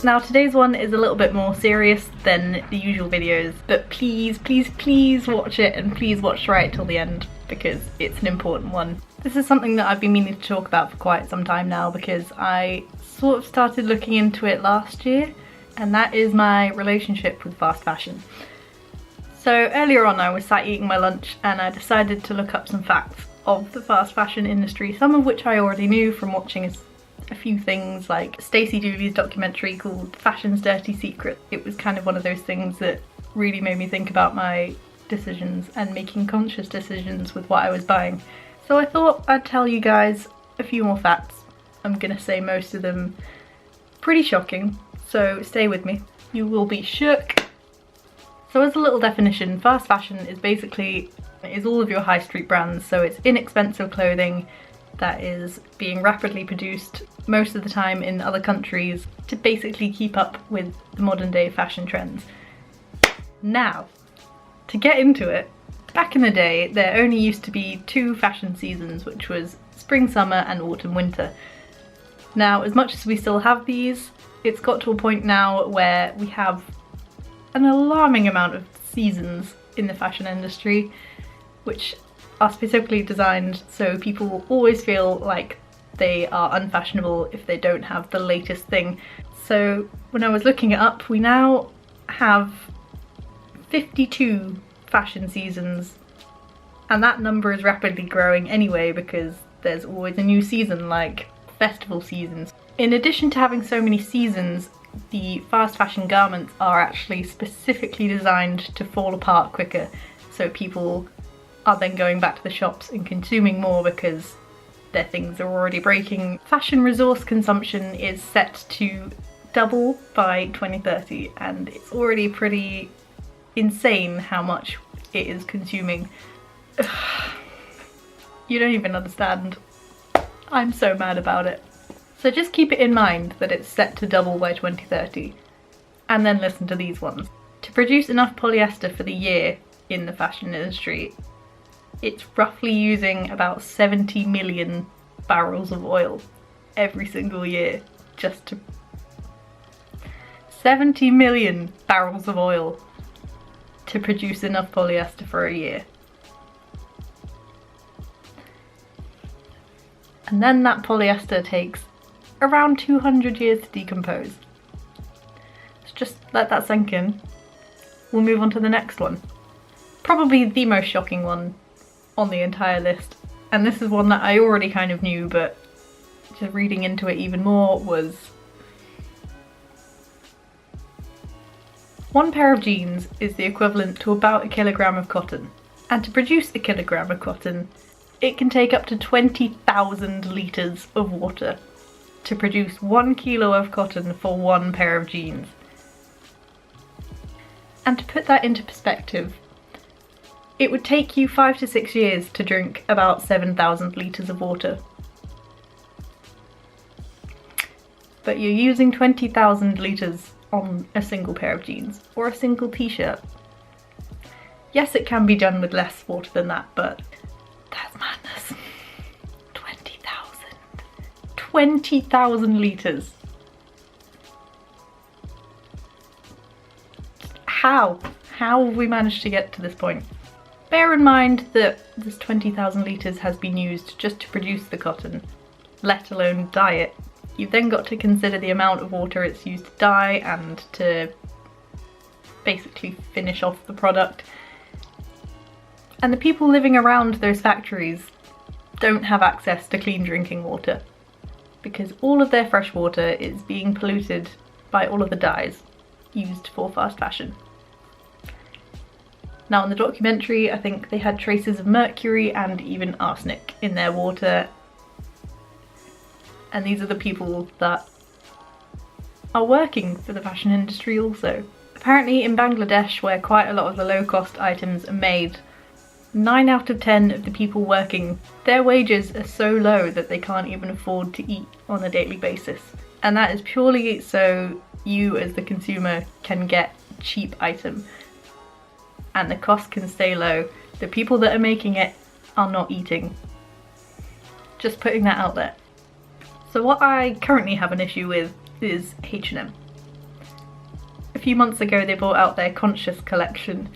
Now today's one is a little bit more serious than the usual videos, but please, please, please watch it, and please watch right till the end because it's an important one. This is something that I've been meaning to talk about for quite some time now because I sort of started looking into it last year, and that is my relationship with fast fashion. So earlier on I was sat eating my lunch and I decided to look up some facts of the fast fashion industry, some of which I already knew from watching a few things like Stacey Dooley's documentary called Fashion's Dirty Secret. It was kind of one of those things that really made me think about my decisions and making conscious decisions with what I was buying. So I thought I'd tell you guys a few more facts. I'm gonna say most of them pretty shocking, so stay with me. You will be shook. So as a little definition, fast fashion is basically all of your high street brands, so it's inexpensive clothing that is being rapidly produced most of the time in other countries to basically keep up with the modern day fashion trends. Now, to get into it, back in the day there only used to be 2 fashion seasons, which was spring, summer and autumn, winter. Now, as much as we still have these, it's got to a point now where we have an alarming amount of seasons in the fashion industry, which are specifically designed so people always feel like they are unfashionable if they don't have the latest thing. So when I was looking it up, we now have 52 fashion seasons, and that number is rapidly growing anyway because there's always a new season, like festival seasons. In addition to having so many seasons, the fast fashion garments are actually specifically designed to fall apart quicker, so people are then going back to the shops and consuming more because their things are already breaking. Fashion resource consumption is set to double by 2030, and it's already pretty insane how much it is consuming. You don't even understand. I'm so mad about it. So just keep it in mind that it's set to double by 2030, and then listen to these ones. To produce enough polyester for the year in the fashion industry, it's roughly using about 70 million barrels of oil every single year just to... 70 million barrels of oil to produce enough polyester for a year. And then that polyester takes around 200 years to decompose. So just let that sink in. We'll move on to the next one. Probably the most shocking one on the entire list, and this is one that I already kind of knew, but just reading into it even more was... 1 pair of jeans is the equivalent to about 1 kilogram of cotton, and to produce 1 kilogram of cotton it can take up to 20,000 litres of water to produce 1 kilo of cotton for 1 pair of jeans. And to put that into perspective, it would take you 5 to 6 years to drink about 7,000 litres of water. But you're using 20,000 litres on a single pair of jeans, or a single t-shirt. Yes, it can be done with less water than that, but that's madness. 20,000 litres. How? How have we managed to get to this point? Bear in mind that this 20,000 litres has been used just to produce the cotton, let alone dye it. You've then got to consider the amount of water it's used to dye and to basically finish off the product. And the people living around those factories don't have access to clean drinking water, because all of their fresh water is being polluted by all of the dyes used for fast fashion. Now in the documentary, I think they had traces of mercury and even arsenic in their water, and these are the people that are working for the fashion industry also. Apparently in Bangladesh, where quite a lot of the low-cost items are made, 9 out of 10 of the people working, their wages are so low that they can't even afford to eat on a daily basis. And that is purely so you as the consumer can get a cheap item and the cost can stay low. The people that are making it are not eating. Just putting that out there. So what I currently have an issue with is H&M. few months ago they brought out their Conscious collection.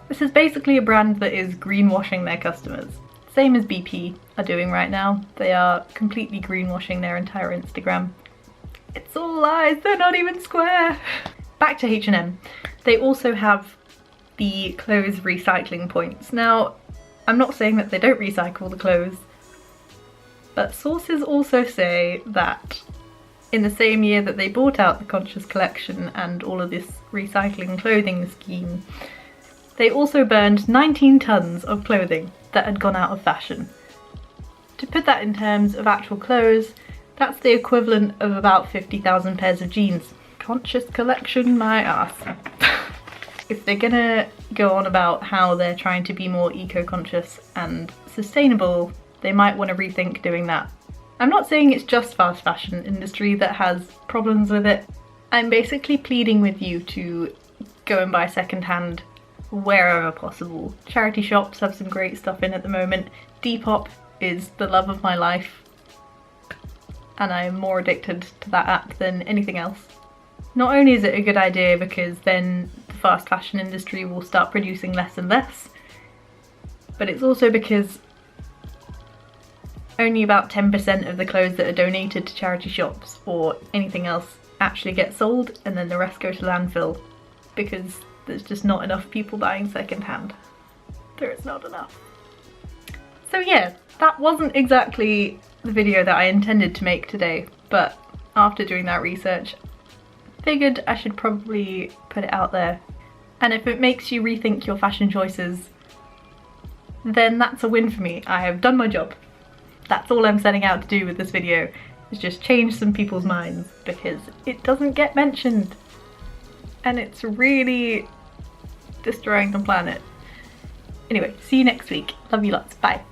This is basically a brand that is greenwashing their customers. Same as BP are doing right now. They are completely greenwashing their entire Instagram. It's all lies, they're not even square. Back to H&M. They also have the clothes recycling points. Now, I'm not saying that they don't recycle the clothes, but sources also say that in the same year that they bought out the Conscious collection and all of this recycling clothing scheme, they also burned 19 tons of clothing that had gone out of fashion. To put that in terms of actual clothes, that's the equivalent of about 50,000 pairs of jeans. Conscious collection, my ass. If they're gonna go on about how they're trying to be more eco-conscious and sustainable, they might want to rethink doing that. I'm not saying it's just fast fashion industry that has problems with it. I'm basically pleading with you to go and buy secondhand wherever possible. Charity shops have some great stuff in at the moment. Depop is the love of my life, and I am more addicted to that app than anything else. Not only is it a good idea because then the fast fashion industry will start producing less and less, but it's also because only about 10% of the clothes that are donated to charity shops or anything else actually get sold, and then the rest go to landfill because there's just not enough people buying secondhand. There is not enough. So yeah, that wasn't exactly the video that I intended to make today, but after doing that research, figured I should probably put it out there. And if it makes you rethink your fashion choices, then that's a win for me. I have done my job. That's all I'm setting out to do with this video, is just change some people's minds, because it doesn't get mentioned. And it's really destroying the planet. Anyway, see you next week. Love you lots. Bye.